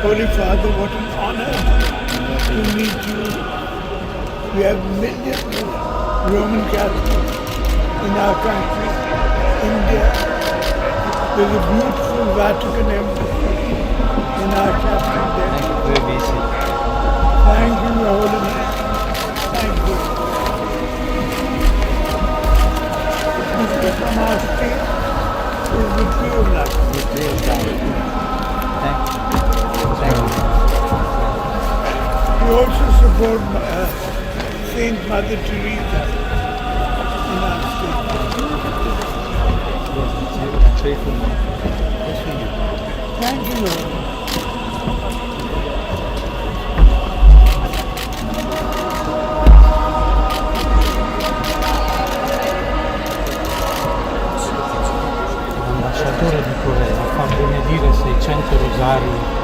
Holy Father, what an honor to meet you. We have millions of Roman Catholics in our country, India. There's a beautiful Vatican embassy in our capital there. Thank you for your visit. Thank you, Your Holiness. Thank you. Mr. Samasti is the tree of life. The tree of life. Thank you. Thank you. We also support Saint Mother Teresa in our state. Yes, pray for me. Yes, we do. Thank you, Lord. L'ambasciatore di Corea fa benedire 600 rosari